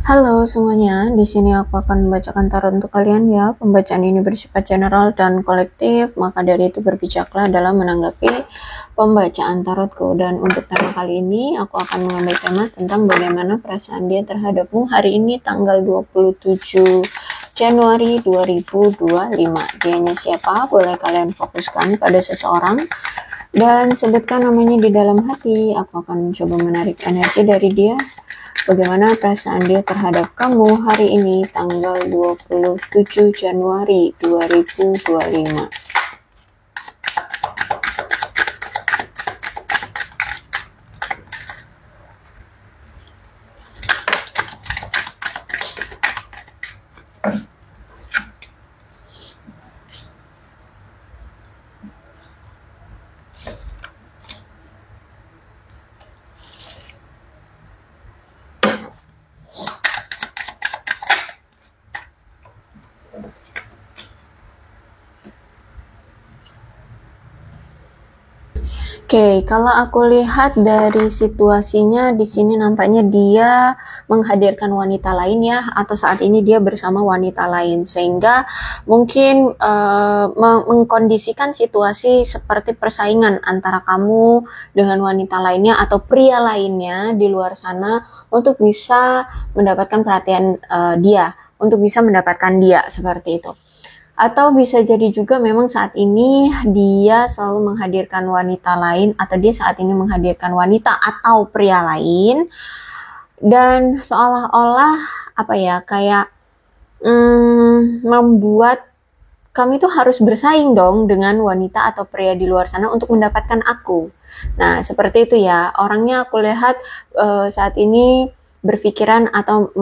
Halo semuanya, di sini aku akan membacakan tarot untuk kalian ya. Pembacaan ini bersifat general dan kolektif, maka dari itu berbijaklah dalam menanggapi pembacaan tarotku. Dan untuk tema kali ini, aku akan mengambil tema tentang bagaimana perasaan dia terhadapmu hari ini tanggal 27 Januari 2025. Dianya siapa? Boleh kalian fokuskan pada seseorang dan sebutkan namanya di dalam hati. Aku akan mencoba menarik energi dari dia. Bagaimana perasaan dia terhadap kamu hari ini tanggal 27 Januari 2025. Oke, kalau aku lihat dari situasinya di sini nampaknya dia menghadirkan wanita lain ya, atau saat ini dia bersama wanita lain, sehingga mungkin mengkondisikan situasi seperti persaingan antara kamu dengan wanita lainnya atau pria lainnya di luar sana untuk bisa mendapatkan perhatian dia, untuk bisa mendapatkan dia seperti itu. Atau bisa jadi juga memang saat ini dia selalu menghadirkan wanita lain, atau dia saat ini menghadirkan wanita atau pria lain, dan seolah-olah apa ya, kayak membuat kami tuh harus bersaing dong dengan wanita atau pria di luar sana untuk mendapatkan aku. Nah, seperti itu ya. Orangnya aku lihat saat ini berpikiran atau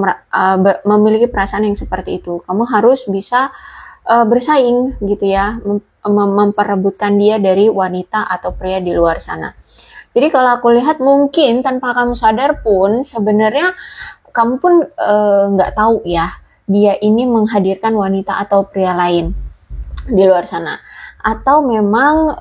memiliki perasaan yang seperti itu. Kamu harus bisa bersaing gitu ya, memperebutkan dia dari wanita atau pria di luar sana. Jadi kalau aku lihat mungkin tanpa kamu sadar pun sebenarnya kamu pun nggak tahu ya, dia ini menghadirkan wanita atau pria lain di luar sana. Atau memang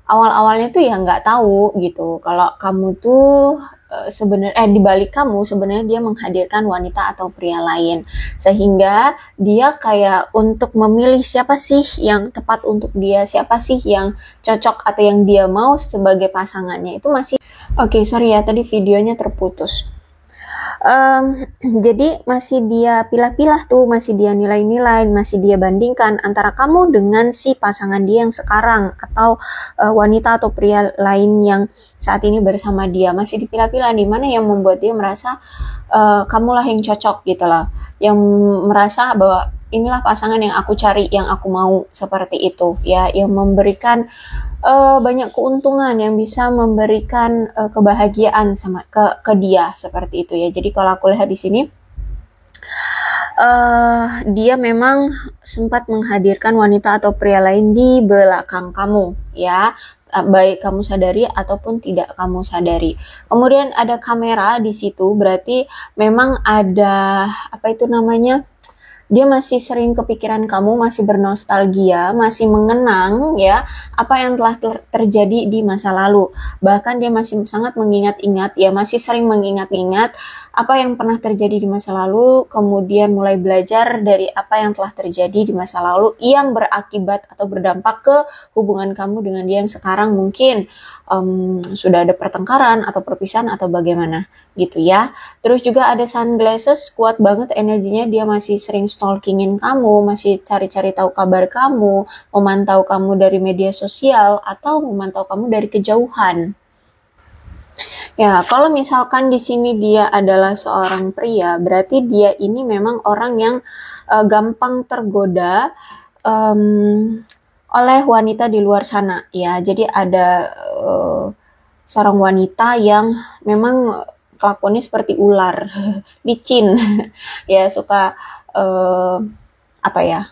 awal-awalnya tuh ya nggak tahu gitu kalau kamu tuh sebenarnya di balik kamu sebenarnya dia menghadirkan wanita atau pria lain, sehingga dia kayak untuk memilih siapa sih yang tepat untuk dia, siapa sih yang cocok atau yang dia mau sebagai pasangannya itu masih oke. Sorry ya, tadi videonya terputus. Jadi masih dia pilah-pilah tuh, masih dia nilai-nilai, masih dia bandingkan antara kamu dengan si pasangan dia yang sekarang, atau wanita atau pria lain yang saat ini bersama dia. Masih dipilah-pilah di mana yang membuat dia merasa kamulah yang cocok gitu loh, yang merasa bahwa inilah pasangan yang aku cari, yang aku mau, seperti itu ya, yang memberikan banyak keuntungan, yang bisa memberikan kebahagiaan sama ke dia, seperti itu ya. Jadi kalau aku lihat di sini dia memang sempat menghadirkan wanita atau pria lain di belakang kamu ya, baik kamu sadari ataupun tidak kamu sadari. Kemudian ada kamera di situ, berarti memang ada apa itu namanya, dia masih sering kepikiran kamu, masih bernostalgia, masih mengenang ya apa yang telah terjadi di masa lalu. Bahkan dia masih sangat mengingat-ingat ya, masih sering mengingat-ingat apa yang pernah terjadi di masa lalu, kemudian mulai belajar dari apa yang telah terjadi di masa lalu yang berakibat atau berdampak ke hubungan kamu dengan dia yang sekarang. Mungkin sudah ada pertengkaran atau perpisahan atau bagaimana gitu ya. Terus juga ada sunglasses, kuat banget energinya, dia masih sering stalkingin kamu, masih cari-cari tahu kabar kamu, memantau kamu dari media sosial atau memantau kamu dari kejauhan. Ya, kalau misalkan di sini dia adalah seorang pria, berarti dia ini memang orang yang gampang tergoda oleh wanita di luar sana ya. Jadi ada seorang wanita yang memang kelakuannya seperti ular, licin, ya, suka apa ya,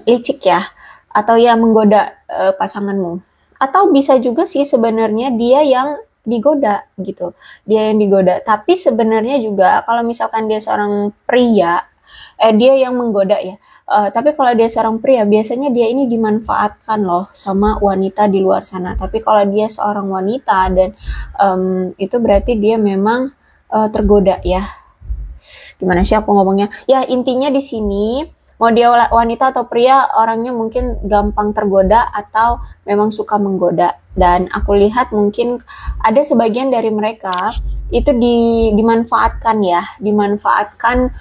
licik ya, atau ya menggoda pasanganmu. Atau bisa juga sih sebenarnya dia yang digoda gitu, dia yang digoda. Tapi sebenarnya juga kalau misalkan dia seorang pria, dia yang menggoda ya. Tapi kalau dia seorang pria, biasanya dia ini dimanfaatkan loh sama wanita di luar sana. Tapi kalau dia seorang wanita dan itu berarti dia memang tergoda ya. gimana sih aku ngomongnya? Ya intinya di sini mau dia wanita atau pria, orangnya mungkin gampang tergoda atau memang suka menggoda. Dan aku lihat mungkin ada sebagian dari mereka itu dimanfaatkan ya, dimanfaatkan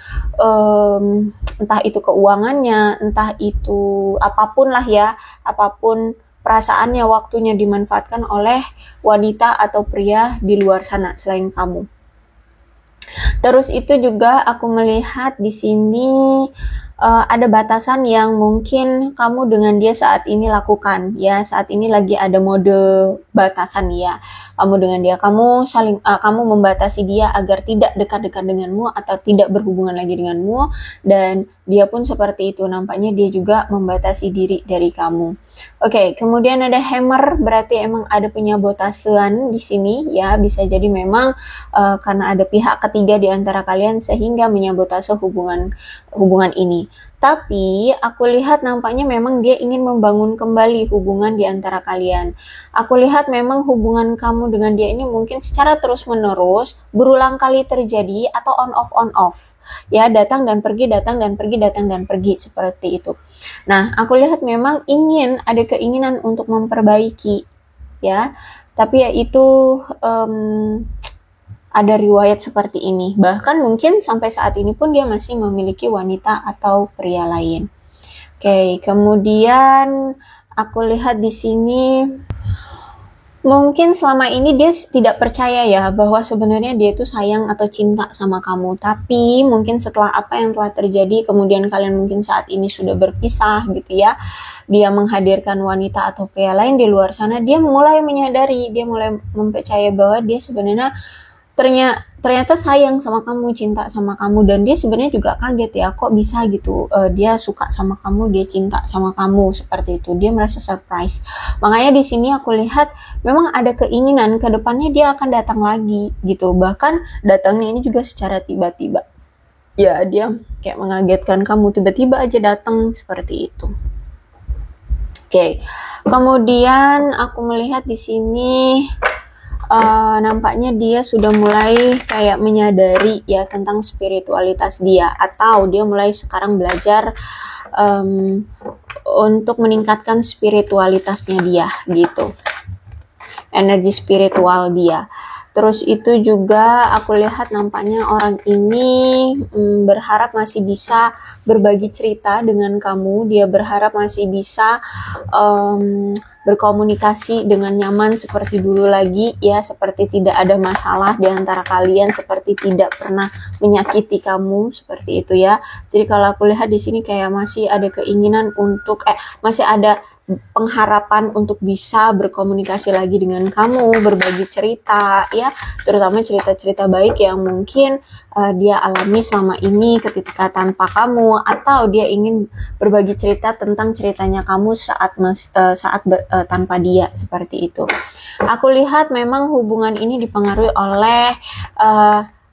entah itu keuangannya, entah itu apapun lah ya, apapun perasaannya, waktunya dimanfaatkan oleh wanita atau pria di luar sana selain kamu. Terus itu juga aku melihat di sini ada batasan yang mungkin kamu dengan dia saat ini lakukan ya. Saat ini lagi ada mode batasan ya. Kamu dengan dia, kamu membatasi dia agar tidak dekat-dekat denganmu atau tidak berhubungan lagi denganmu, dan dia pun seperti itu. Nampaknya dia juga membatasi diri dari kamu. Oke, kemudian ada hammer, berarti emang ada penyabotasean di sini ya. Bisa jadi memang karena ada pihak ketiga di antara kalian sehingga menyabotase hubungan ini. Tapi aku lihat nampaknya memang dia ingin membangun kembali hubungan di antara kalian. Aku lihat memang hubungan kamu dengan dia ini mungkin secara terus-menerus berulang kali terjadi atau on off. Ya, datang dan pergi, datang dan pergi, datang dan pergi, seperti itu. Nah, aku lihat memang ada keinginan untuk memperbaiki ya. Tapi ya itu ada riwayat seperti ini. Bahkan mungkin sampai saat ini pun dia masih memiliki wanita atau pria lain. Oke, kemudian aku lihat di sini mungkin selama ini dia tidak percaya ya bahwa sebenarnya dia itu sayang atau cinta sama kamu. Tapi mungkin setelah apa yang telah terjadi, kemudian kalian mungkin saat ini sudah berpisah gitu ya. Dia menghadirkan wanita atau pria lain di luar sana, dia mulai menyadari, dia mulai mempercayai bahwa dia sebenarnya ternyata sayang sama kamu, cinta sama kamu, dan dia sebenarnya juga kaget ya, kok bisa gitu, dia suka sama kamu, dia cinta sama kamu, seperti itu. Dia merasa surprise. Makanya di sini aku lihat memang ada keinginan ke depannya dia akan datang lagi gitu. Bahkan datangnya ini juga secara tiba-tiba. Ya, dia kayak mengagetkan kamu, tiba-tiba aja datang seperti itu. Oke. Kemudian aku melihat di sini nampaknya dia sudah mulai kayak menyadari ya tentang spiritualitas dia, atau dia mulai sekarang belajar untuk meningkatkan spiritualitasnya dia gitu, energi spiritual dia. Terus itu juga aku lihat nampaknya orang ini berharap masih bisa berbagi cerita dengan kamu. Dia berharap masih bisa berkomunikasi dengan nyaman seperti dulu lagi ya, seperti tidak ada masalah di antara kalian, seperti tidak pernah menyakiti kamu, seperti itu ya. Jadi kalau aku lihat di sini kayak masih ada keinginan untuk masih ada pengharapan untuk bisa berkomunikasi lagi dengan kamu, berbagi cerita ya, terutama cerita-cerita baik yang mungkin dia alami selama ini ketika tanpa kamu, atau dia ingin berbagi cerita tentang ceritanya kamu saat tanpa dia, seperti itu. Aku lihat memang hubungan ini dipengaruhi oleh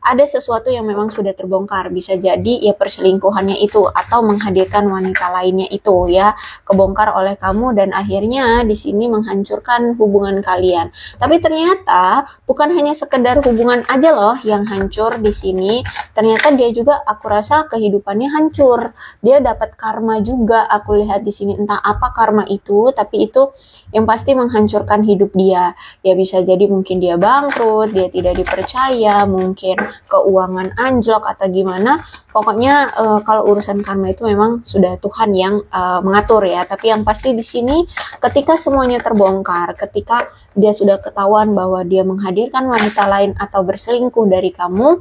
ada sesuatu yang memang sudah terbongkar. Bisa jadi ya perselingkuhannya itu, atau menghadirkan wanita lainnya itu ya, kebongkar oleh kamu, dan akhirnya di sini menghancurkan hubungan kalian. Tapi ternyata bukan hanya sekedar hubungan aja loh yang hancur di sini. Ternyata dia juga, aku rasa kehidupannya hancur. Dia dapat karma juga, aku lihat di sini. Entah apa karma itu, tapi itu yang pasti menghancurkan hidup dia. Ya bisa jadi mungkin dia bangkrut, dia tidak dipercaya, mungkin keuangan anjlok atau gimana. Pokoknya kalau urusan karma itu memang sudah Tuhan yang mengatur ya. Tapi yang pasti di sini ketika semuanya terbongkar, ketika dia sudah ketahuan bahwa dia menghadirkan wanita lain atau berselingkuh dari kamu,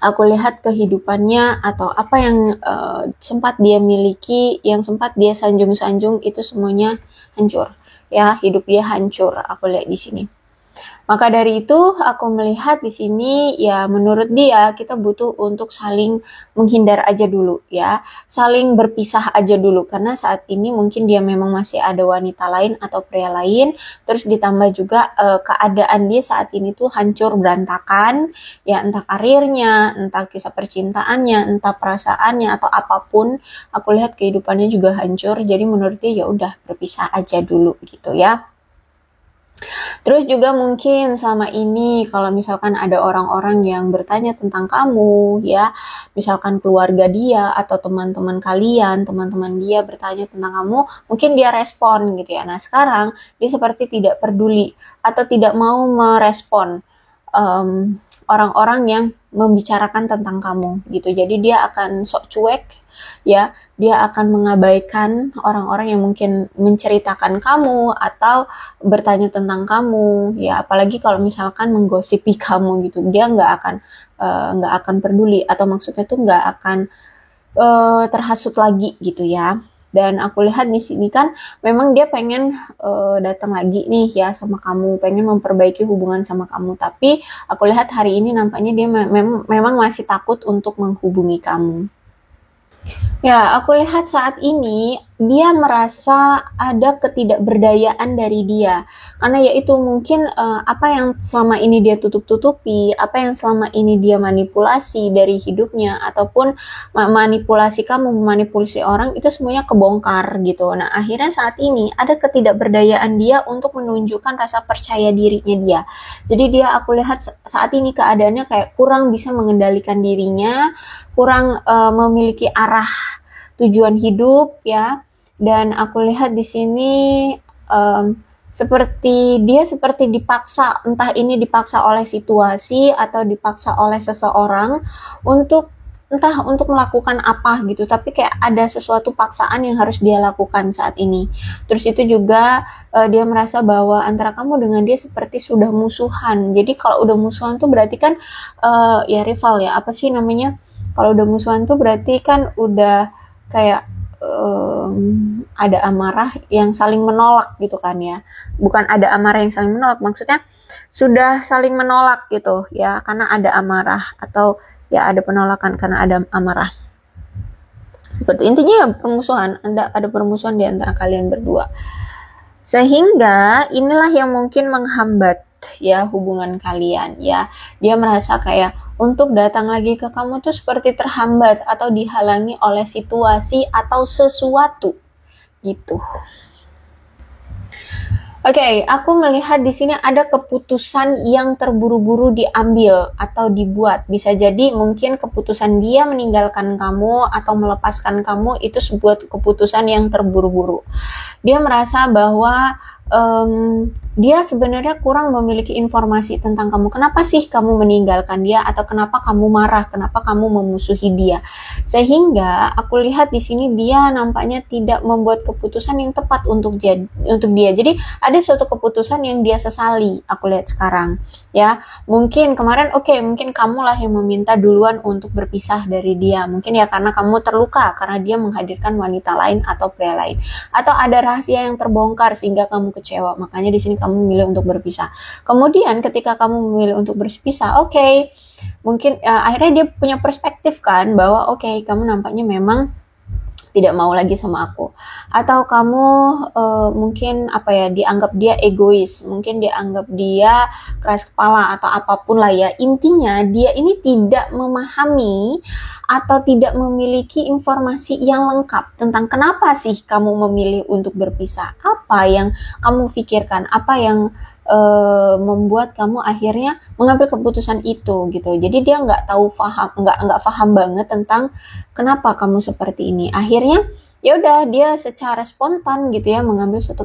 aku lihat kehidupannya atau apa yang sempat dia miliki, yang sempat dia sanjung-sanjung, itu semuanya hancur ya. Hidup dia hancur, aku lihat di sini. Maka dari itu aku melihat di sini ya, menurut dia kita butuh untuk saling menghindar aja dulu ya, saling berpisah aja dulu, karena saat ini mungkin dia memang masih ada wanita lain atau pria lain. Terus ditambah juga keadaan dia saat ini tuh hancur berantakan ya, entah karirnya, entah kisah percintaannya, entah perasaannya atau apapun. Aku lihat kehidupannya juga hancur. Jadi menurut dia ya udah berpisah aja dulu gitu ya. Terus juga mungkin sama ini kalau misalkan ada orang-orang yang bertanya tentang kamu ya, misalkan keluarga dia atau teman-teman kalian, teman-teman dia bertanya tentang kamu, mungkin dia respon gitu ya. Nah, sekarang dia seperti tidak peduli atau tidak mau merespon orang-orang yang membicarakan tentang kamu gitu. Jadi dia akan sok cuek ya, dia akan mengabaikan orang-orang yang mungkin menceritakan kamu atau bertanya tentang kamu ya, apalagi kalau misalkan menggosipi kamu gitu, dia nggak akan peduli atau maksudnya tuh nggak akan terhasut lagi gitu ya. Dan aku lihat di sini kan memang dia pengen datang lagi nih ya sama kamu, pengen memperbaiki hubungan sama kamu. Tapi aku lihat hari ini nampaknya dia memang masih takut untuk menghubungi kamu. Ya, aku lihat saat ini dia merasa ada ketidakberdayaan dari dia. Karena yaitu mungkin apa yang selama ini dia tutup-tutupi, apa yang selama ini dia manipulasi dari hidupnya ataupun manipulasi kamu, memanipulasi orang itu semuanya kebongkar gitu. Nah, akhirnya saat ini ada ketidakberdayaan dia untuk menunjukkan rasa percaya dirinya dia. Jadi dia aku lihat saat ini keadaannya kayak kurang bisa mengendalikan dirinya, kurang memiliki arah tujuan hidup ya. Dan aku lihat di sini seperti dipaksa, entah ini dipaksa oleh situasi atau dipaksa oleh seseorang untuk entah untuk melakukan apa gitu, tapi kayak ada sesuatu paksaan yang harus dia lakukan saat ini. Terus itu juga dia merasa bahwa antara kamu dengan dia seperti sudah musuhan. Jadi kalau udah musuhan tuh berarti kan ya rival ya, apa sih namanya? Kalau udah musuhan tuh berarti kan udah kayak ada amarah yang saling menolak gitu kan ya. Bukan ada amarah yang saling menolak, maksudnya sudah saling menolak gitu ya, karena ada amarah atau ya ada penolakan karena ada amarah. Seperti intinya ya permusuhan, ada permusuhan di antara kalian berdua. Sehingga inilah yang mungkin menghambat ya hubungan kalian ya. Dia merasa kayak untuk datang lagi ke kamu tuh seperti terhambat atau dihalangi oleh situasi atau sesuatu gitu. Oke, aku melihat di sini ada keputusan yang terburu-buru diambil atau dibuat. Bisa jadi mungkin keputusan dia meninggalkan kamu atau melepaskan kamu itu sebuah keputusan yang terburu-buru. Dia merasa bahwa dia sebenarnya kurang memiliki informasi tentang kamu. Kenapa sih kamu meninggalkan dia atau kenapa kamu marah, kenapa kamu memusuhi dia? Sehingga aku lihat di sini dia nampaknya tidak membuat keputusan yang tepat untuk dia. Jadi ada suatu keputusan yang dia sesali. Aku lihat sekarang, ya. Mungkin kemarin mungkin kamulah yang meminta duluan untuk berpisah dari dia. Mungkin ya karena kamu terluka karena dia menghadirkan wanita lain atau pria lain. Atau ada rahasia yang terbongkar sehingga kamu kecewa. Makanya di sini kamu memilih untuk berpisah. Kemudian ketika kamu memilih untuk berpisah, mungkin akhirnya dia punya perspektif kan bahwa kamu nampaknya memang tidak mau lagi sama aku, atau kamu mungkin dianggap dia egois, mungkin dianggap dia keras kepala atau apapun lah ya. Intinya dia ini tidak memahami atau tidak memiliki informasi yang lengkap tentang kenapa sih kamu memilih untuk berpisah, apa yang kamu pikirkan, apa yang membuat kamu akhirnya mengambil keputusan itu gitu. Jadi dia nggak paham banget tentang kenapa kamu seperti ini. Akhirnya ya udah dia secara spontan gitu ya mengambil suatu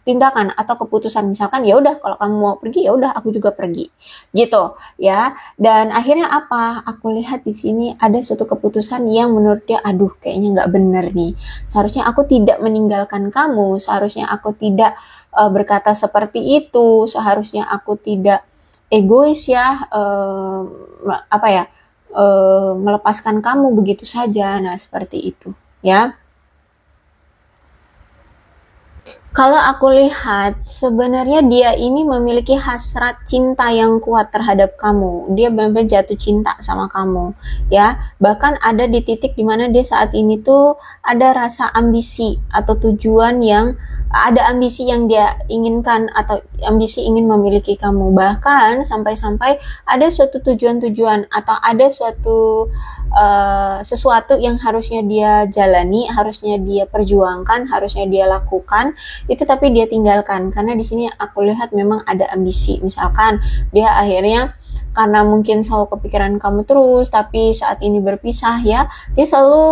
tindakan atau keputusan, misalkan ya udah kalau kamu mau pergi ya udah aku juga pergi gitu ya. Dan akhirnya apa, aku lihat di sini ada suatu keputusan yang menurut dia kayaknya nggak benar nih, seharusnya aku tidak meninggalkan kamu, seharusnya aku tidak berkata seperti itu, seharusnya aku tidak egois ya, melepaskan kamu begitu saja. Nah seperti itu ya. Kalau aku lihat sebenarnya dia ini memiliki hasrat cinta yang kuat terhadap kamu. Dia benar-benar jatuh cinta sama kamu ya. Bahkan ada di titik dimana dia saat ini tuh ada rasa ambisi atau tujuan yang ada ambisi yang dia inginkan atau ambisi ingin memiliki kamu. Bahkan sampai-sampai ada suatu tujuan-tujuan atau ada suatu sesuatu yang harusnya dia jalani, harusnya dia perjuangkan, harusnya dia lakukan itu tapi dia tinggalkan karena di sini aku lihat memang ada ambisi. Misalkan dia akhirnya karena mungkin selalu kepikiran kamu terus, tapi saat ini berpisah ya, dia selalu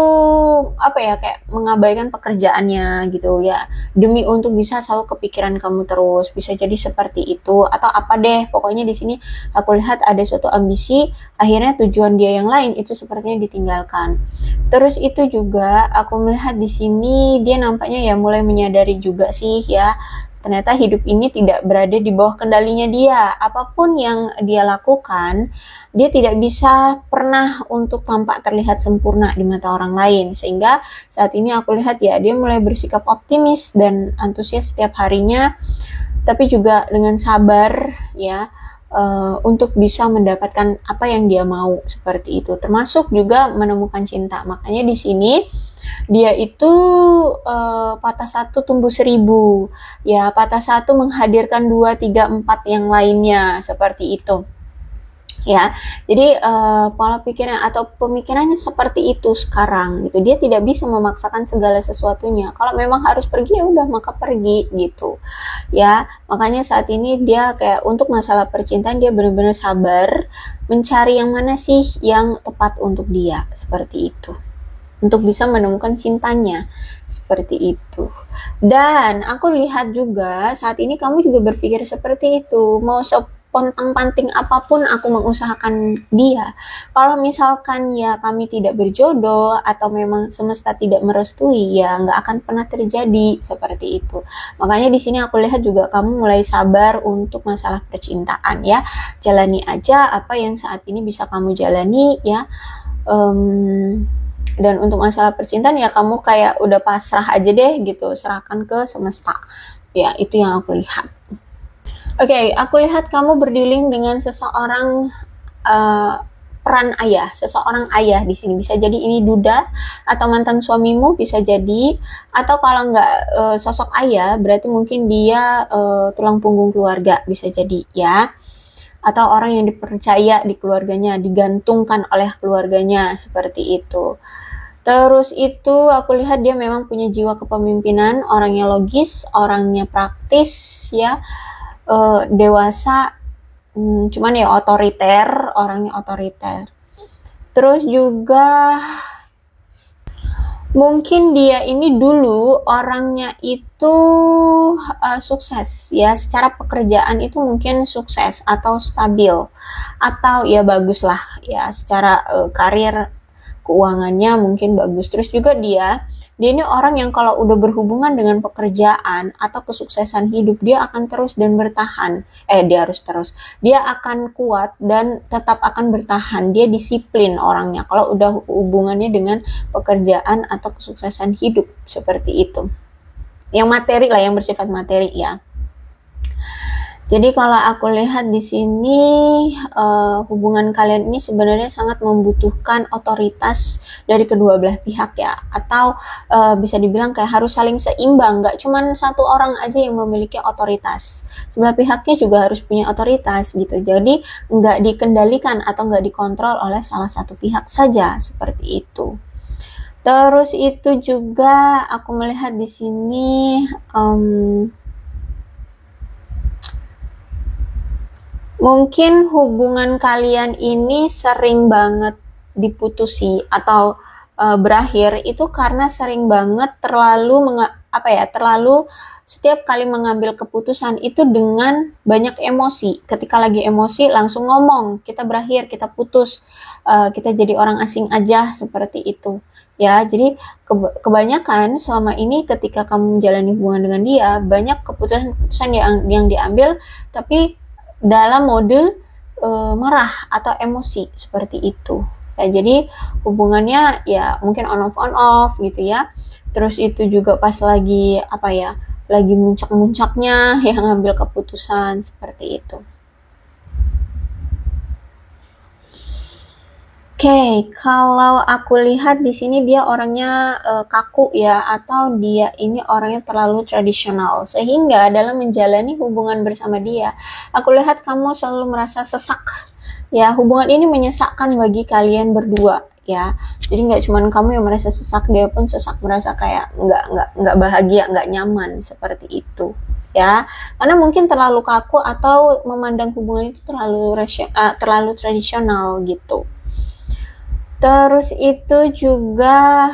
apa ya, kayak mengabaikan pekerjaannya gitu ya, demi untuk bisa selalu kepikiran kamu terus. Bisa jadi seperti itu atau apa deh, pokoknya di sini aku lihat ada suatu ambisi, akhirnya tujuan dia yang lain itu sepertinya ditinggalkan. Terus itu juga aku melihat di sini dia nampaknya ya mulai menyadari juga sih ya, ternyata hidup ini tidak berada di bawah kendalinya dia. Apapun yang dia lakukan, dia tidak bisa pernah untuk tampak terlihat sempurna di mata orang lain. Sehingga saat ini aku lihat ya, dia mulai bersikap optimis dan antusias setiap harinya, tapi juga dengan sabar ya, untuk bisa mendapatkan apa yang dia mau, seperti itu. Termasuk juga menemukan cinta. Makanya di sini dia itu patah satu tumbuh seribu ya, patah satu menghadirkan 2, 3, 4 yang lainnya, seperti itu ya. Jadi pola pikirnya atau pemikirannya seperti itu sekarang gitu. Dia tidak bisa memaksakan segala sesuatunya. Kalau memang harus pergi ya udah, maka pergi gitu ya. Makanya saat ini dia kayak untuk masalah percintaan dia benar-benar sabar mencari yang mana sih yang tepat untuk dia, seperti itu, untuk bisa menemukan cintanya, seperti itu. Dan aku lihat juga saat ini kamu juga berpikir seperti itu, mau sepontang-panting apapun aku mengusahakan dia. Kalau misalkan ya kami tidak berjodoh atau memang semesta tidak merestui, ya nggak akan pernah terjadi, seperti itu. Makanya di sini aku lihat juga kamu mulai sabar untuk masalah percintaan ya. Jalani aja apa yang saat ini bisa kamu jalani ya. Dan untuk masalah percintaan ya kamu kayak udah pasrah aja deh gitu, serahkan ke semesta ya, itu yang aku lihat. Oke, aku lihat kamu berdealing dengan seseorang peran ayah, seseorang ayah di sini. Bisa jadi ini duda atau mantan suamimu, bisa jadi, atau kalau nggak sosok ayah berarti mungkin dia tulang punggung keluarga, bisa jadi ya, atau orang yang dipercaya di keluarganya, digantungkan oleh keluarganya, seperti itu. Terus itu aku lihat dia memang punya jiwa kepemimpinan, orangnya logis, orangnya praktis ya, dewasa, cuman ya otoriter, orangnya otoriter. Terus juga mungkin dia ini dulu orangnya itu sukses ya, secara pekerjaan itu mungkin sukses atau stabil, atau ya bagus lah ya, secara karir keuangannya mungkin bagus. Terus juga dia ini orang yang kalau udah berhubungan dengan pekerjaan atau kesuksesan hidup, dia akan terus dan bertahan. Dia akan kuat dan tetap akan bertahan. Dia disiplin orangnya kalau udah hubungannya dengan pekerjaan atau kesuksesan hidup, seperti itu. Yang materi lah, yang bersifat materi ya. Jadi kalau aku lihat di sini hubungan kalian ini sebenarnya sangat membutuhkan otoritas dari kedua belah pihak ya, atau bisa dibilang kayak harus saling seimbang, nggak cuma satu orang aja yang memiliki otoritas, sebelah pihaknya juga harus punya otoritas gitu. Jadi nggak dikendalikan atau nggak dikontrol oleh salah satu pihak saja, seperti itu. Terus itu juga aku melihat di sini mungkin hubungan kalian ini sering banget diputusi atau berakhir itu karena sering banget terlalu setiap kali mengambil keputusan itu dengan banyak emosi. Ketika lagi emosi langsung ngomong, kita berakhir, kita putus, kita jadi orang asing aja, seperti itu. Ya, jadi kebanyakan selama ini ketika kamu menjalani hubungan dengan dia, banyak keputusan yang diambil tapi dalam mode marah atau emosi, seperti itu ya. Jadi hubungannya ya mungkin on off gitu ya. Terus itu juga pas lagi lagi muncak-muncaknya yang ngambil keputusan, seperti itu. Oke, kalau aku lihat di sini dia orangnya kaku ya, atau dia ini orangnya terlalu tradisional, sehingga dalam menjalani hubungan bersama dia, aku lihat kamu selalu merasa sesak ya. Hubungan ini menyesakkan bagi kalian berdua ya. Jadi nggak cuman kamu yang merasa sesak, dia pun sesak, merasa kayak nggak bahagia, nggak nyaman seperti itu ya. Karena mungkin terlalu kaku atau memandang hubungan itu terlalu tradisional gitu. Terus itu juga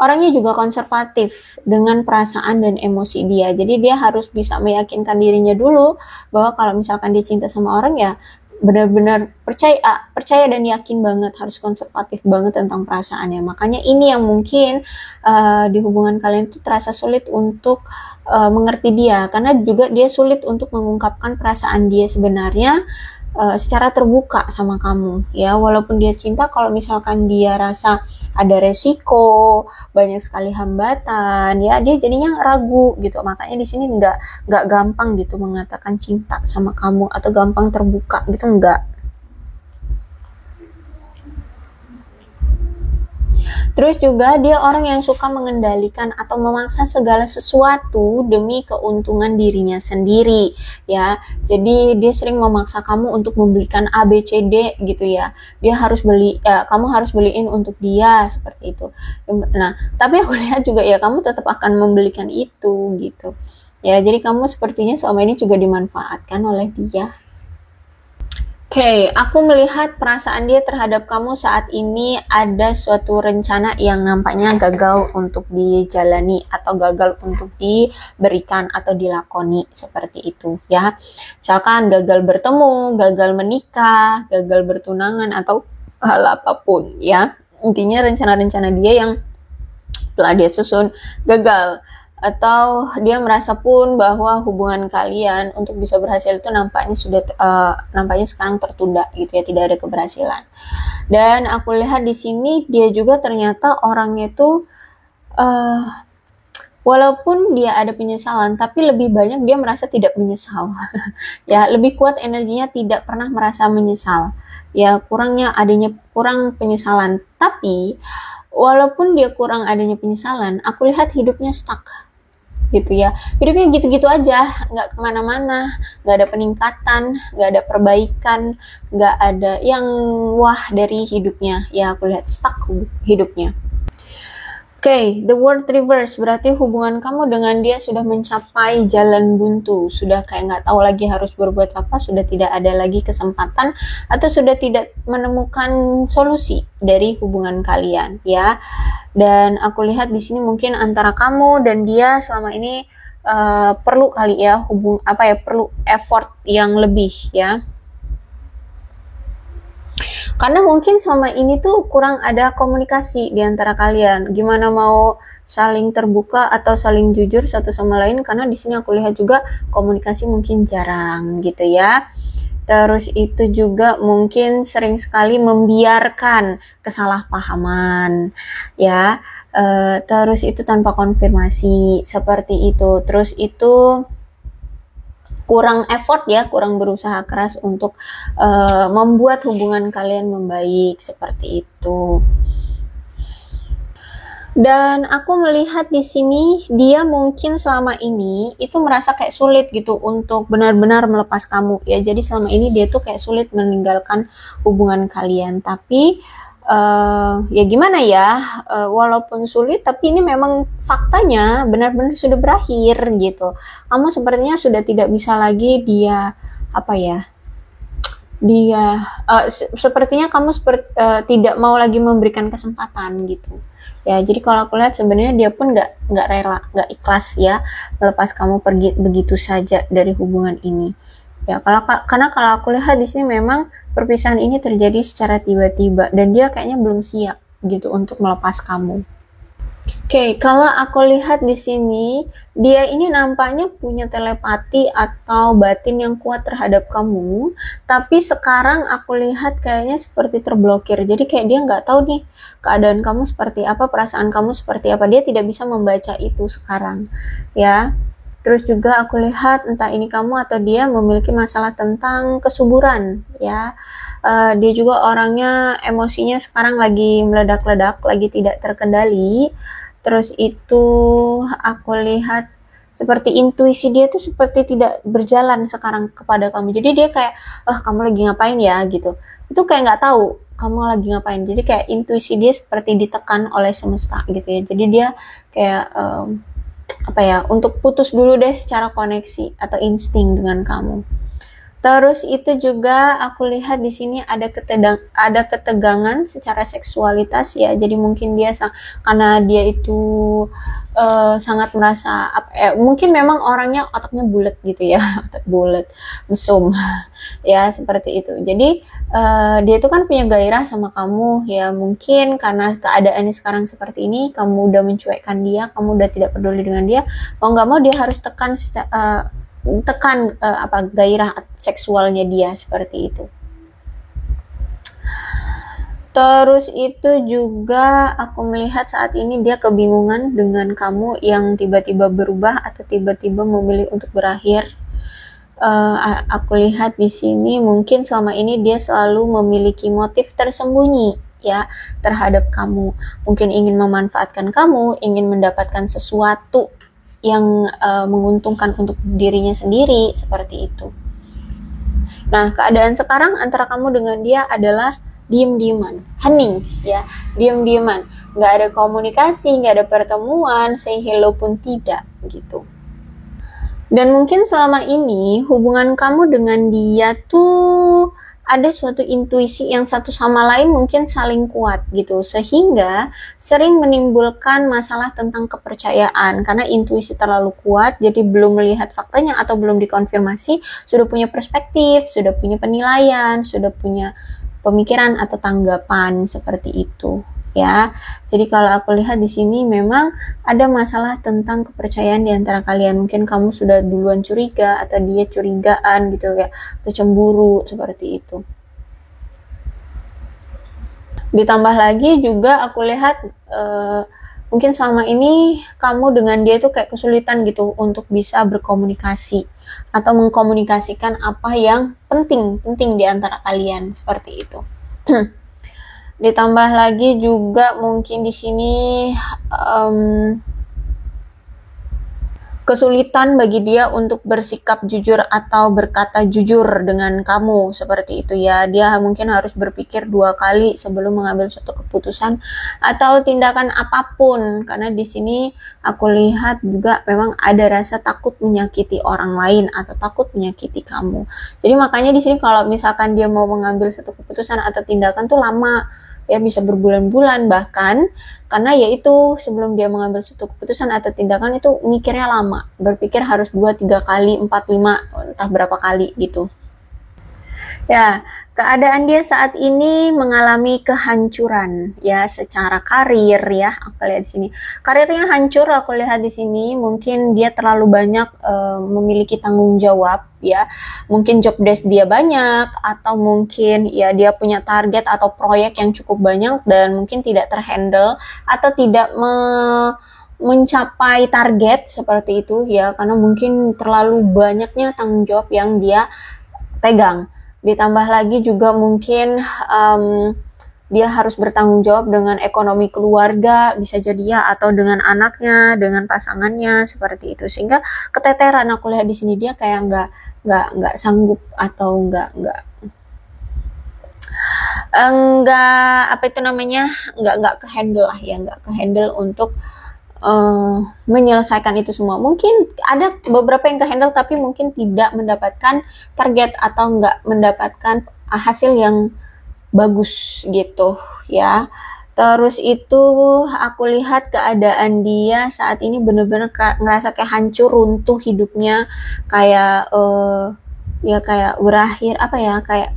orangnya juga konservatif dengan perasaan dan emosi dia. Jadi dia harus bisa meyakinkan dirinya dulu bahwa kalau misalkan dia cinta sama orang ya benar-benar percaya dan yakin banget, harus konservatif banget tentang perasaannya. Makanya ini yang mungkin di hubungan kalian itu terasa sulit untuk mengerti dia, karena juga dia sulit untuk mengungkapkan perasaan dia sebenarnya secara terbuka sama kamu ya. Walaupun dia cinta, kalau misalkan dia rasa ada resiko, banyak sekali hambatan ya, dia jadinya ragu gitu. Makanya di sini nggak gampang gitu mengatakan cinta sama kamu atau gampang terbuka gitu, enggak. Terus juga dia orang yang suka mengendalikan atau memaksa segala sesuatu demi keuntungan dirinya sendiri ya. Jadi dia sering memaksa kamu untuk membelikan A, B, C, D gitu ya. Dia harus kamu harus beliin untuk dia seperti itu. Nah, tapi aku lihat juga ya kamu tetap akan membelikan itu gitu. Ya, jadi kamu sepertinya selama ini juga dimanfaatkan oleh dia. Oke, aku melihat perasaan dia terhadap kamu saat ini ada suatu rencana yang nampaknya gagal untuk dijalani atau gagal untuk diberikan atau dilakoni seperti itu ya. Misalkan gagal bertemu, gagal menikah, gagal bertunangan atau hal apapun ya. Intinya rencana-rencana dia yang telah dia susun gagal. Atau dia merasa pun bahwa hubungan kalian untuk bisa berhasil itu nampaknya sekarang tertunda gitu ya, tidak ada keberhasilan. Dan aku lihat di sini dia juga ternyata orangnya itu walaupun dia ada penyesalan, tapi lebih banyak dia merasa tidak menyesal. Ya, lebih kuat energinya, tidak pernah merasa menyesal. Ya, kurang penyesalan. Tapi walaupun dia kurang adanya penyesalan, aku lihat hidupnya stuck gitu ya. Hidupnya gitu-gitu aja, nggak kemana-mana, nggak ada peningkatan, nggak ada perbaikan, nggak ada yang wah dari hidupnya. Ya, aku lihat stuck hidupnya. Oke, the world reverse, berarti hubungan kamu dengan dia sudah mencapai jalan buntu, sudah kayak nggak tahu lagi harus berbuat apa, sudah tidak ada lagi kesempatan atau sudah tidak menemukan solusi dari hubungan kalian ya. Dan aku lihat di sini mungkin antara kamu dan dia selama ini perlu kali ya perlu effort yang lebih ya. Karena mungkin selama ini tuh kurang ada komunikasi di antara kalian. Gimana mau saling terbuka atau saling jujur satu sama lain, karena di sini aku lihat juga komunikasi mungkin jarang gitu ya. Terus itu juga mungkin sering sekali membiarkan kesalahpahaman ya. Terus itu tanpa konfirmasi seperti itu. Terus itu kurang effort ya, kurang berusaha keras untuk membuat hubungan kalian membaik seperti itu. Dan aku melihat di sini dia mungkin selama ini itu merasa kayak sulit gitu untuk benar-benar melepas kamu ya. Jadi selama ini dia tuh kayak sulit meninggalkan hubungan kalian. Tapi ya gimana ya, walaupun sulit tapi ini memang faktanya benar-benar sudah berakhir gitu. Kamu sepertinya sudah tidak bisa lagi sepertinya kamu tidak mau lagi memberikan kesempatan gitu ya. Jadi kalau aku lihat sebenarnya dia pun nggak rela, nggak ikhlas ya melepas kamu pergi begitu saja dari hubungan ini. Ya, karena kalau aku lihat di sini memang perpisahan ini terjadi secara tiba-tiba dan dia kayaknya belum siap gitu untuk melepas kamu. Oke, kalau aku lihat di sini dia ini nampaknya punya telepati atau batin yang kuat terhadap kamu, tapi sekarang aku lihat kayaknya seperti terblokir. Jadi kayak dia nggak tahu nih keadaan kamu seperti apa, perasaan kamu seperti apa. Dia tidak bisa membaca itu sekarang, ya. Terus juga aku lihat entah ini kamu atau dia memiliki masalah tentang kesuburan ya. Dia juga orangnya emosinya sekarang lagi meledak-ledak, lagi tidak terkendali. Terus itu aku lihat seperti intuisi dia tuh seperti tidak berjalan sekarang kepada kamu. Jadi dia kayak, kamu lagi ngapain ya gitu. Itu kayak nggak tahu kamu lagi ngapain. Jadi kayak intuisi dia seperti ditekan oleh semesta gitu ya. Jadi dia kayak untuk putus dulu deh secara koneksi atau insting dengan kamu. Terus itu juga aku lihat di sini ada ketegangan secara seksualitas ya. Jadi mungkin dia karena dia itu sangat merasa mungkin memang orangnya otaknya bulat gitu ya, otak bulat, mesum ya seperti itu. Jadi dia itu kan punya gairah sama kamu ya. Mungkin karena keadaannya sekarang seperti ini, kamu udah mencuekkan dia, kamu udah tidak peduli dengan dia. Mau nggak mau dia harus tekan gairah seksualnya dia seperti itu. Terus itu juga aku melihat saat ini dia kebingungan dengan kamu yang tiba-tiba berubah atau tiba-tiba memilih untuk berakhir. Aku lihat di sini mungkin selama ini dia selalu memiliki motif tersembunyi ya terhadap kamu. Mungkin ingin memanfaatkan kamu, ingin mendapatkan sesuatu yang menguntungkan untuk dirinya sendiri seperti itu. Nah, keadaan sekarang antara kamu dengan dia adalah diem-dieman, hening ya, diem-dieman, nggak ada komunikasi, nggak ada pertemuan, say hello pun tidak gitu. Dan mungkin selama ini hubungan kamu dengan dia tuh ada suatu intuisi yang satu sama lain mungkin saling kuat gitu, sehingga sering menimbulkan masalah tentang kepercayaan karena intuisi terlalu kuat, jadi belum melihat faktanya atau belum dikonfirmasi, sudah punya perspektif, sudah punya penilaian, sudah punya pemikiran atau tanggapan seperti itu ya. Jadi kalau aku lihat di sini memang ada masalah tentang kepercayaan di antara kalian. Mungkin kamu sudah duluan curiga atau dia curigaan gitu ya, atau cemburu seperti itu. Ditambah lagi juga aku lihat mungkin selama ini kamu dengan dia tuh kayak kesulitan gitu untuk bisa berkomunikasi atau mengkomunikasikan apa yang penting di antara kalian seperti itu. Ditambah lagi juga mungkin di sini kesulitan bagi dia untuk bersikap jujur atau berkata jujur dengan kamu seperti itu ya. Dia mungkin harus berpikir 2 kali sebelum mengambil suatu keputusan atau tindakan apapun, karena di sini aku lihat juga memang ada rasa takut menyakiti orang lain atau takut menyakiti kamu. Jadi makanya di sini kalau misalkan dia mau mengambil suatu keputusan atau tindakan tuh lama ya, bisa berbulan-bulan bahkan, karena yaitu sebelum dia mengambil suatu keputusan atau tindakan itu mikirnya lama, berpikir harus 2-3 kali, 4-5, entah berapa kali gitu ya. Keadaan dia saat ini mengalami kehancuran ya secara karir ya. Aku lihat di sini karirnya hancur. Aku lihat di sini mungkin dia terlalu banyak memiliki tanggung jawab ya. Mungkin job desk dia banyak, atau mungkin ya dia punya target atau proyek yang cukup banyak dan mungkin tidak terhandle atau tidak mencapai target seperti itu ya, karena mungkin terlalu banyaknya tanggung jawab yang dia pegang. Ditambah lagi juga mungkin dia harus bertanggung jawab dengan ekonomi keluarga, bisa jadi ya, atau dengan anaknya, dengan pasangannya seperti itu, sehingga keteteran. Aku lihat di sini dia kayak nggak sanggup atau nggak kehandle lah ya, nggak kehandle untuk menyelesaikan itu semua. Mungkin ada beberapa yang kehandle tapi mungkin tidak mendapatkan target atau nggak mendapatkan hasil yang bagus gitu ya. Terus itu aku lihat keadaan dia saat ini benar-benar ngerasa kayak hancur, runtuh hidupnya, kayak ya kayak berakhir kayak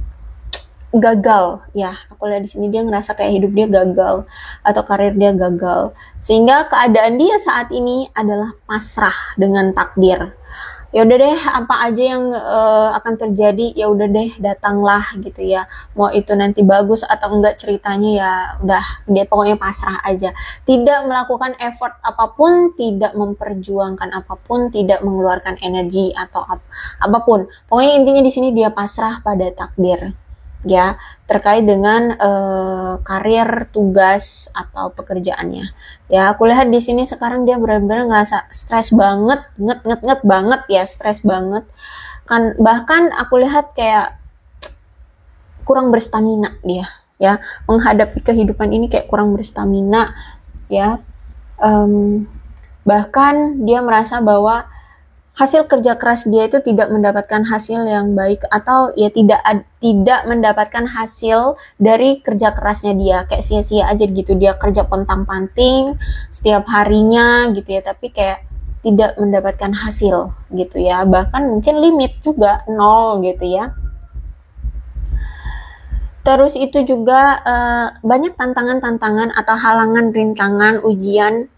gagal ya. Aku lihat di sini dia ngerasa kayak hidup dia gagal atau karir dia gagal, sehingga keadaan dia saat ini adalah pasrah dengan takdir. Ya udah deh, apa aja yang akan terjadi ya udah deh, datanglah gitu ya. Mau itu nanti bagus atau enggak ceritanya, ya udah dia pokoknya pasrah aja. Tidak melakukan effort apapun, tidak memperjuangkan apapun, tidak mengeluarkan energi atau apapun. Pokoknya intinya di sini dia pasrah pada takdir ya, terkait dengan karir, tugas atau pekerjaannya. Ya, aku lihat di sini sekarang dia benar-benar ngerasa stres banget, nget banget ya, stres banget. Kan bahkan aku lihat kayak kurang berstamina dia. ya, menghadapi kehidupan ini kayak kurang berstamina, ya. Bahkan dia merasa bahwa hasil kerja keras dia itu tidak mendapatkan hasil yang baik, atau ya tidak mendapatkan hasil dari kerja kerasnya dia, kayak sia-sia aja gitu, dia kerja pontang-panting setiap harinya gitu ya, tapi kayak tidak mendapatkan hasil gitu ya, bahkan mungkin limit juga 0 gitu ya. Terus itu juga banyak tantangan-tantangan atau halangan, rintangan, ujian,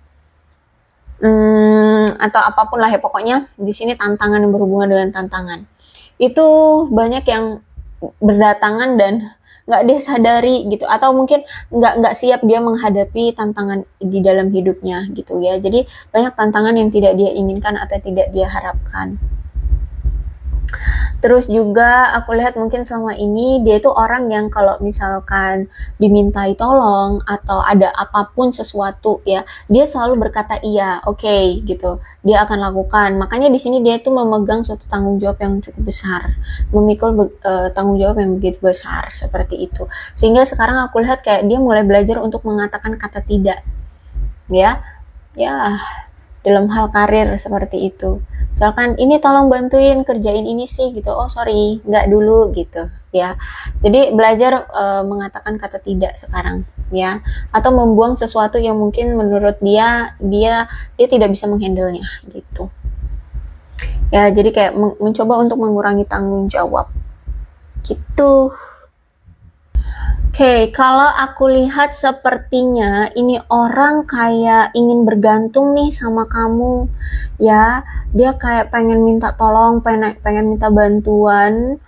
atau apapun lah ya, pokoknya di sini tantangan yang berhubungan dengan tantangan itu banyak yang berdatangan dan nggak dia sadari gitu, atau mungkin nggak siap dia menghadapi tantangan di dalam hidupnya gitu ya. Jadi banyak tantangan yang tidak dia inginkan atau tidak dia harapkan. Terus juga aku lihat mungkin selama ini dia itu orang yang kalau misalkan dimintai tolong atau ada apapun sesuatu ya, dia selalu berkata iya, oke, gitu. Dia akan lakukan. Makanya di sini dia itu memegang suatu tanggung jawab yang cukup besar, memikul tanggung jawab yang begitu besar seperti itu. Sehingga sekarang aku lihat kayak dia mulai belajar untuk mengatakan kata tidak. Ya. Ya, dalam hal karir seperti itu. Misalkan ini tolong bantuin kerjain ini sih gitu, oh sorry nggak dulu gitu ya. Jadi belajar mengatakan kata tidak sekarang ya, atau membuang sesuatu yang mungkin menurut dia tidak bisa menghandlenya gitu ya. Jadi kayak mencoba untuk mengurangi tanggung jawab gitu. Oke, kalau aku lihat sepertinya ini orang kayak ingin bergantung nih sama kamu, ya. Dia kayak pengen minta tolong, pengen minta bantuan,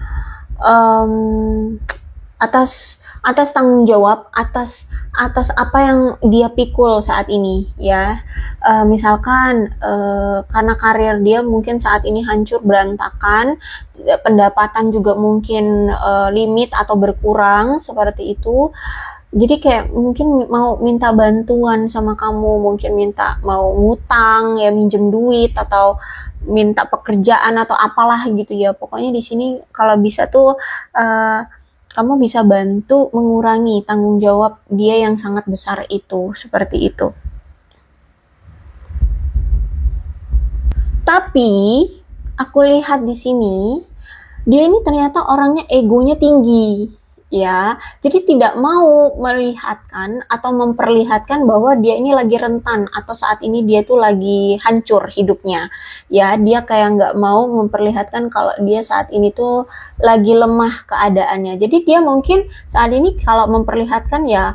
atas tanggung jawab, atas apa yang dia pikul saat ini, ya. Misalkan karena karir dia mungkin saat ini hancur berantakan, pendapatan juga mungkin limit atau berkurang seperti itu. Jadi kayak mungkin mau minta bantuan sama kamu, mungkin mau ngutang ya, minjem duit atau minta pekerjaan atau apalah gitu ya. Pokoknya di sini kalau bisa tuh kamu bisa bantu mengurangi tanggung jawab dia yang sangat besar itu, seperti itu. Tapi aku lihat di sini dia ini ternyata orangnya egonya tinggi, ya. Jadi tidak mau melihatkan atau memperlihatkan bahwa dia ini lagi rentan atau saat ini dia tuh lagi hancur hidupnya, ya. Dia kayak nggak mau memperlihatkan kalau dia saat ini tuh lagi lemah keadaannya. Jadi dia mungkin saat ini kalau memperlihatkan ya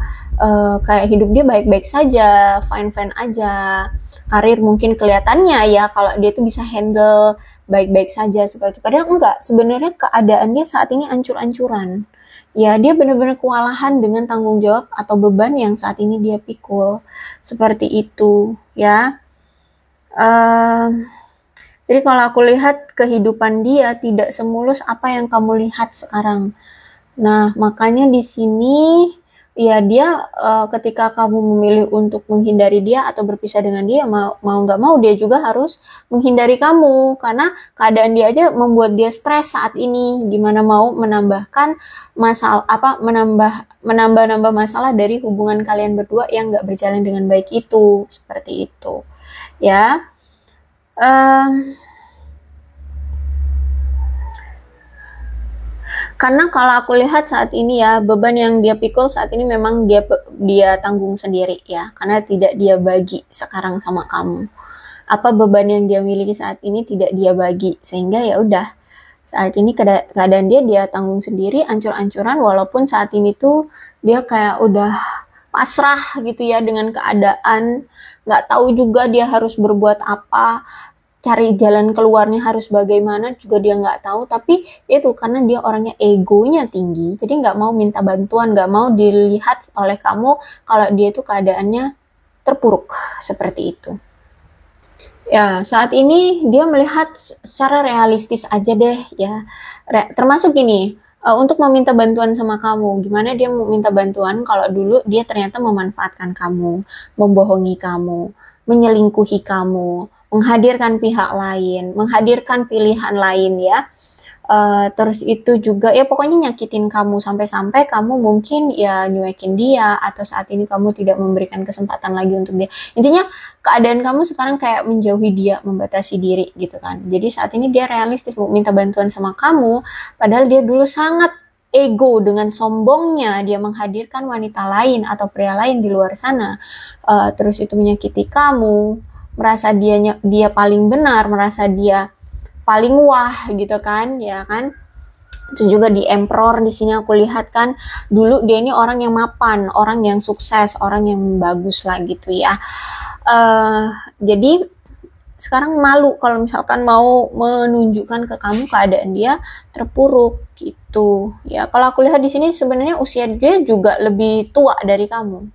kayak hidup dia baik-baik saja, fine-fine aja. Karir mungkin kelihatannya ya kalau dia tuh bisa handle baik-baik saja seperti itu. Padahal enggak, sebenarnya keadaannya saat ini ancur-ancuran. Ya, dia benar-benar kewalahan dengan tanggung jawab atau beban yang saat ini dia pikul. Seperti itu, ya. Jadi kalau aku lihat kehidupan dia tidak semulus apa yang kamu lihat sekarang. Nah, makanya di sini ya dia ketika kamu memilih untuk menghindari dia atau berpisah dengan dia, mau nggak mau dia juga harus menghindari kamu, karena keadaan dia aja membuat dia stres saat ini. Gimana mau menambahkan masalah menambah masalah dari hubungan kalian berdua yang nggak berjalan dengan baik itu, seperti itu ya. Karena kalau aku lihat saat ini ya, beban yang dia pikul saat ini memang dia tanggung sendiri ya, karena tidak dia bagi sekarang sama kamu. Apa beban yang dia miliki saat ini tidak dia bagi, sehingga ya udah saat ini keadaan dia tanggung sendiri, ancur-ancuran, walaupun saat ini tuh dia kayak udah pasrah gitu ya dengan keadaan, nggak tahu juga dia harus berbuat apa, cari jalan keluarnya harus bagaimana juga dia nggak tahu. Tapi itu karena dia orangnya egonya tinggi, jadi nggak mau minta bantuan, nggak mau dilihat oleh kamu kalau dia itu keadaannya terpuruk seperti itu. Ya, saat ini dia melihat secara realistis aja deh ya. Termasuk gini, untuk meminta bantuan sama kamu. Gimana dia meminta bantuan kalau dulu dia ternyata memanfaatkan kamu, membohongi kamu, menyelingkuhi kamu, menghadirkan pihak lain, menghadirkan pilihan lain ya. Terus itu juga ya pokoknya nyakitin kamu sampai-sampai kamu mungkin ya nyuekin dia, atau saat ini kamu tidak memberikan kesempatan lagi untuk dia. Intinya keadaan kamu sekarang kayak menjauhi dia, membatasi diri gitu kan. Jadi saat ini dia realistis mau minta bantuan sama kamu, padahal dia dulu sangat ego, dengan sombongnya dia menghadirkan wanita lain atau pria lain di luar sana. Terus itu menyakiti kamu, merasa dia paling benar, merasa dia paling wah gitu kan, ya kan. Terus juga di Emperor di sini aku lihat kan, dulu dia ini orang yang mapan, orang yang sukses, orang yang bagus lah gitu ya. Jadi sekarang malu kalau misalkan mau menunjukkan ke kamu keadaan dia terpuruk gitu ya. Kalau aku lihat di sini sebenarnya usia dia juga lebih tua dari kamu.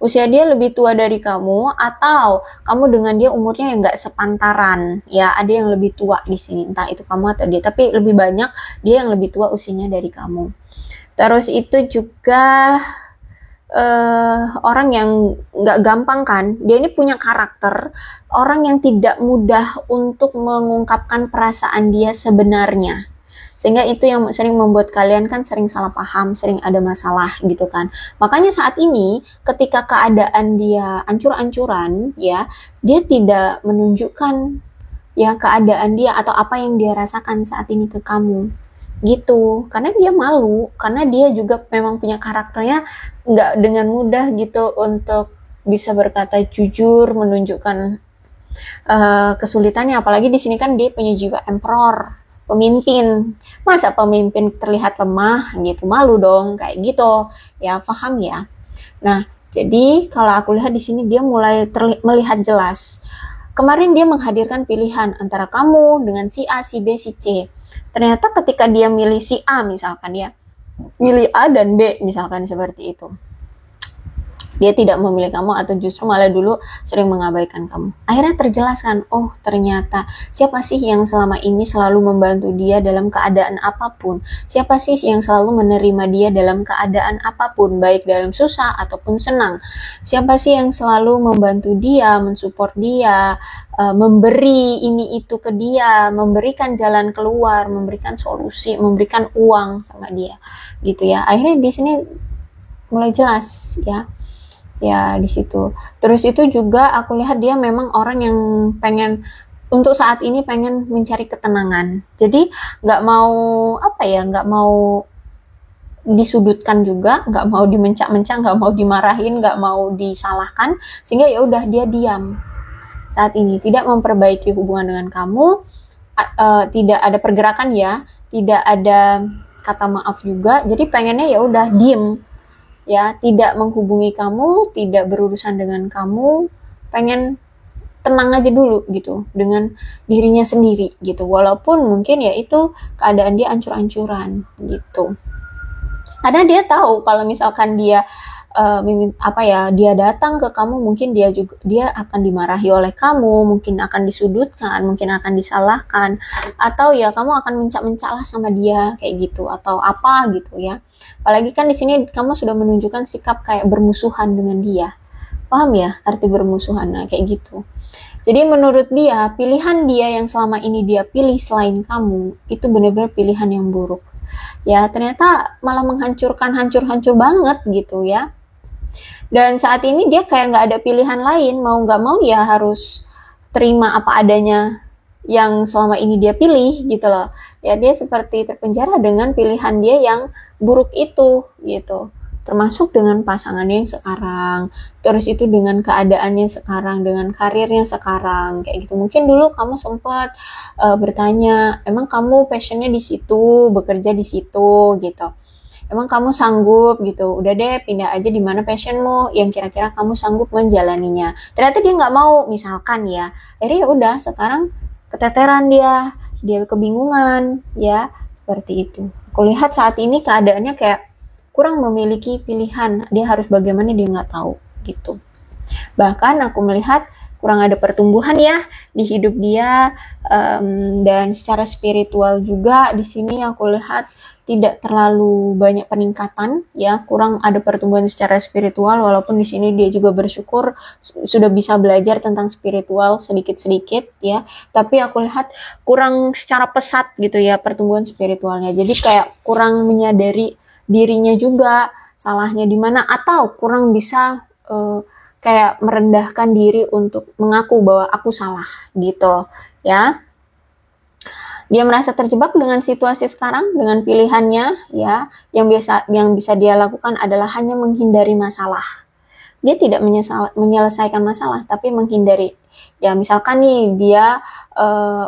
Usia dia lebih tua dari kamu, atau kamu dengan dia umurnya yang nggak sepantaran ya. Ada yang lebih tua di sini, entah itu kamu atau dia, tapi lebih banyak dia yang lebih tua usianya dari kamu. Terus itu juga orang yang nggak gampang kan, dia ini punya karakter orang yang tidak mudah untuk mengungkapkan perasaan dia sebenarnya. Sehingga itu yang sering membuat kalian kan sering salah paham, sering ada masalah gitu kan. Makanya saat ini ketika keadaan dia ancur-ancuran ya, dia tidak menunjukkan ya keadaan dia atau apa yang dia rasakan saat ini ke kamu gitu. Karena dia malu, karena dia juga memang punya karakternya nggak dengan mudah gitu untuk bisa berkata jujur, menunjukkan kesulitannya. Apalagi di sini kan dia punya jiwa emperor, pemimpin. Masa pemimpin terlihat lemah gitu, malu dong kayak gitu ya, paham ya. Nah, jadi kalau aku lihat di sini dia mulai melihat jelas. Kemarin dia menghadirkan pilihan antara kamu dengan si A, si B, si C. Ternyata ketika dia milih si A misalkan ya, milih A dan B misalkan seperti itu, dia tidak memilih kamu atau justru malah dulu sering mengabaikan kamu. Akhirnya terjelaskan, oh ternyata siapa sih yang selama ini selalu membantu dia dalam keadaan apapun? Siapa sih yang selalu menerima dia dalam keadaan apapun, baik dalam susah ataupun senang? Siapa sih yang selalu membantu dia, mensupport dia, memberi ini itu ke dia, memberikan jalan keluar, memberikan solusi, memberikan uang sama dia, gitu ya. Akhirnya di sini mulai jelas ya. Ya di situ. Terus itu juga aku lihat dia memang orang yang pengen untuk saat ini pengen mencari ketenangan. Jadi nggak mau apa ya, nggak mau disudutkan juga, nggak mau dimencak-mencak, nggak mau dimarahin, nggak mau disalahkan, sehingga ya udah dia diam saat ini, tidak memperbaiki hubungan dengan kamu, tidak ada pergerakan ya, tidak ada kata maaf juga. Jadi pengennya ya udah diem ya, tidak menghubungi kamu, tidak berurusan dengan kamu, pengen tenang aja dulu gitu dengan dirinya sendiri gitu, walaupun mungkin ya itu keadaan dia ancur-ancuran gitu. Karena dia tahu kalau misalkan dia dia datang ke kamu, mungkin dia akan dimarahi oleh kamu, mungkin akan disudutkan, mungkin akan disalahkan, atau ya kamu akan mencak-mencak lah sama dia kayak gitu atau apa gitu ya. Apalagi kan di sini kamu sudah menunjukkan sikap kayak bermusuhan dengan dia. Paham ya arti bermusuhan? Nah, kayak gitu. Jadi menurut dia, pilihan dia yang selama ini dia pilih selain kamu itu benar-benar pilihan yang buruk. Ya, ternyata malah menghancurkan, hancur-hancur banget gitu ya. Dan saat ini dia kayak nggak ada pilihan lain, mau nggak mau ya harus terima apa adanya yang selama ini dia pilih gitu loh. Ya dia seperti terpenjara dengan pilihan dia yang buruk itu gitu. Termasuk dengan pasangannya yang sekarang, terus itu dengan keadaannya sekarang, dengan karirnya sekarang kayak gitu. Mungkin dulu kamu sempat bertanya, emang kamu passionnya di situ, bekerja di situ gitu. Emang kamu sanggup gitu, udah deh pindah aja di mana passionmu yang kira-kira kamu sanggup menjalaninya. Ternyata dia nggak mau misalkan ya, akhirnya ya udah sekarang keteteran dia kebingungan ya, seperti itu. Aku lihat saat ini keadaannya kayak kurang memiliki pilihan, dia harus bagaimana dia nggak tahu gitu. Bahkan aku melihat kurang ada pertumbuhan ya di hidup dia, dan secara spiritual juga di sini aku lihat tidak terlalu banyak peningkatan ya, kurang ada pertumbuhan secara spiritual, walaupun di sini dia juga bersyukur sudah bisa belajar tentang spiritual sedikit-sedikit ya, tapi aku lihat kurang secara pesat gitu ya pertumbuhan spiritualnya, jadi kayak kurang menyadari dirinya juga salahnya di mana, atau kurang bisa kayak merendahkan diri untuk mengaku bahwa aku salah gitu ya. Dia merasa terjebak dengan situasi sekarang, dengan pilihannya ya, yang bisa dia lakukan adalah hanya menghindari masalah. Dia tidak menyelesaikan masalah, tapi menghindari. Ya misalkan nih dia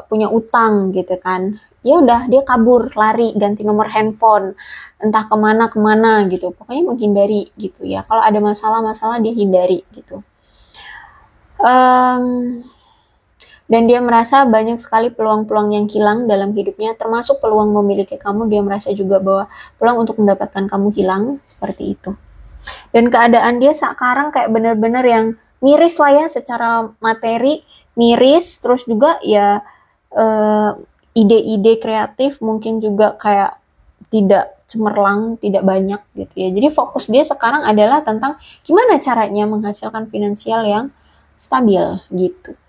punya utang gitu kan, ya udah dia kabur, lari, ganti nomor handphone, entah kemana gitu, pokoknya menghindari gitu ya. Kalau ada masalah dia hindari gitu. Dan dia merasa banyak sekali peluang-peluang yang hilang dalam hidupnya, termasuk peluang memiliki kamu. Dia merasa juga bahwa peluang untuk mendapatkan kamu hilang, seperti itu. Dan keadaan dia sekarang kayak benar-benar yang miris lah ya, secara materi miris, terus juga ya ide-ide kreatif mungkin juga kayak tidak cemerlang, tidak banyak gitu ya. Jadi fokus dia sekarang adalah tentang gimana caranya menghasilkan finansial yang stabil gitu.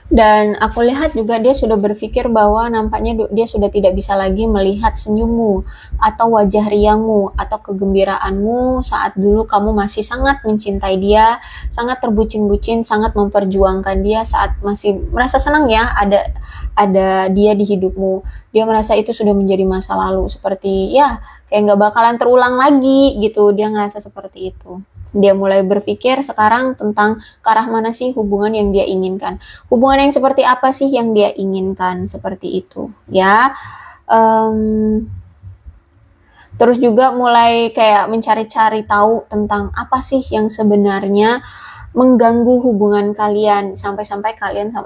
Dan aku lihat juga dia sudah berpikir bahwa nampaknya dia sudah tidak bisa lagi melihat senyummu atau wajah riangmu atau kegembiraanmu saat dulu kamu masih sangat mencintai dia, sangat terbucin-bucin, sangat memperjuangkan dia, saat masih merasa senang ya ada dia di hidupmu. Dia merasa itu sudah menjadi masa lalu, seperti ya kayak nggak bakalan terulang lagi gitu. Dia ngerasa seperti itu. Dia mulai berpikir sekarang tentang ke arah mana sih hubungan yang dia inginkan. Hubungan yang seperti apa sih yang dia inginkan, seperti itu ya. Terus juga mulai kayak mencari-cari tahu tentang apa sih yang sebenarnya mengganggu hubungan kalian, sampai-sampai kalian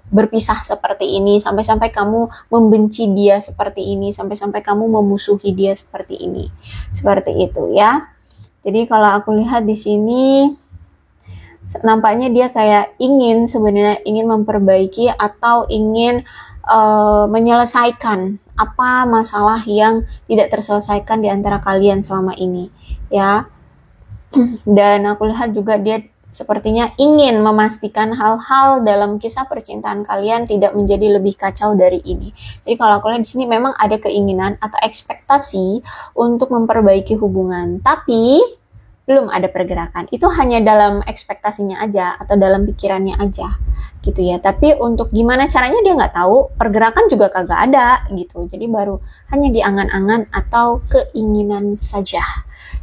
berpisah seperti ini, sampai-sampai kamu membenci dia seperti ini, sampai-sampai kamu memusuhi dia seperti ini. Seperti itu ya. Jadi kalau aku lihat di sini nampaknya dia kayak sebenarnya ingin memperbaiki atau ingin menyelesaikan apa masalah yang tidak terselesaikan di antara kalian selama ini ya. Dan aku lihat juga dia sepertinya ingin memastikan hal-hal dalam kisah percintaan kalian tidak menjadi lebih kacau dari ini. Jadi kalau aku lihat di sini memang ada keinginan atau ekspektasi untuk memperbaiki hubungan, tapi belum ada pergerakan. Itu hanya dalam ekspektasinya aja atau dalam pikirannya aja gitu ya. Tapi untuk gimana caranya dia nggak tahu, pergerakan juga kagak ada gitu. Jadi baru hanya di angan-angan atau keinginan saja.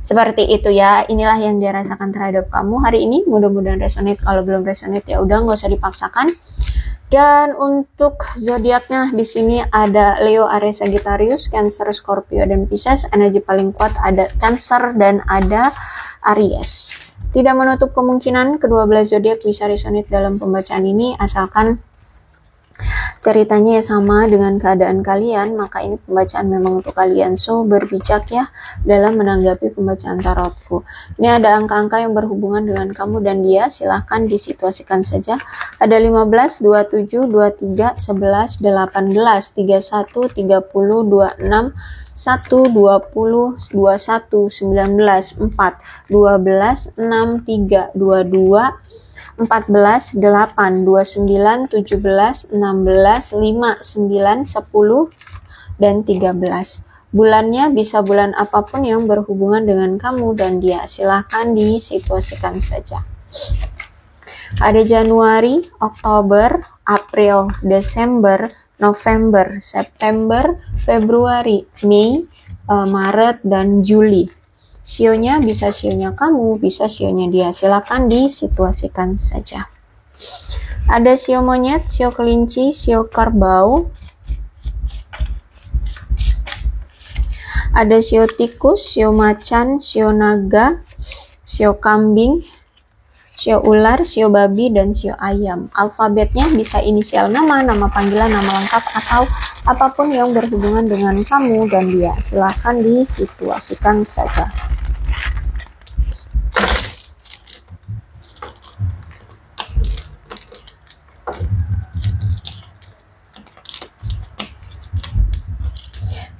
Seperti itu ya. Inilah yang dia rasakan terhadap kamu hari ini. Mudah-mudahan resonate. Kalau belum resonate ya udah, nggak usah dipaksakan. Dan untuk zodiaknya di sini ada Leo, Aries, Sagittarius, Cancer, Scorpio, dan Pisces. Energi paling kuat ada Cancer dan ada Aries. Tidak menutup kemungkinan kedua belah zodiak bisa resonate dalam pembacaan ini, asalkan ceritanya sama dengan keadaan kalian, maka ini pembacaan memang untuk kalian. So, berbijak ya dalam menanggapi pembacaan tarotku. Ini ada angka-angka yang berhubungan dengan kamu dan dia, silahkan disituasikan saja. Ada 15, 27, 23, 11, 18, 31, 30, 26, 1, 20, 21, 19, 4, 12, 6, 3, 22, 14, 8, 29, 17, 16, 5, 9, 10, dan 13. Bulannya bisa bulan apapun yang berhubungan dengan kamu dan dia. Silahkan disituasikan saja. Ada Januari, Oktober, April, Desember, November, September, Februari, Mei, Maret, dan Juli. Sionya bisa sionya kamu, bisa sionya dia. Silakan disituasikan saja. Ada sio monyet, sio kelinci, sio kerbau. Ada sio tikus, sio macan, sio naga, sio kambing, sio ular, sio babi, dan sio ayam. Alfabetnya bisa inisial nama, nama panggilan, nama lengkap, atau apapun yang berhubungan dengan kamu dan dia. Silahkan disituasikan saja.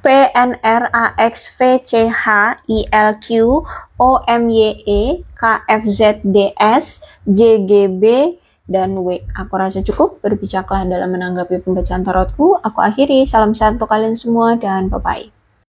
PNRAXVCHILQOMYEKFZDS dan W. Aku rasa cukup, berbijaklah dalam menanggapi pembacaan tarotku. Aku akhiri, salam sehat untuk kalian semua dan bye-bye.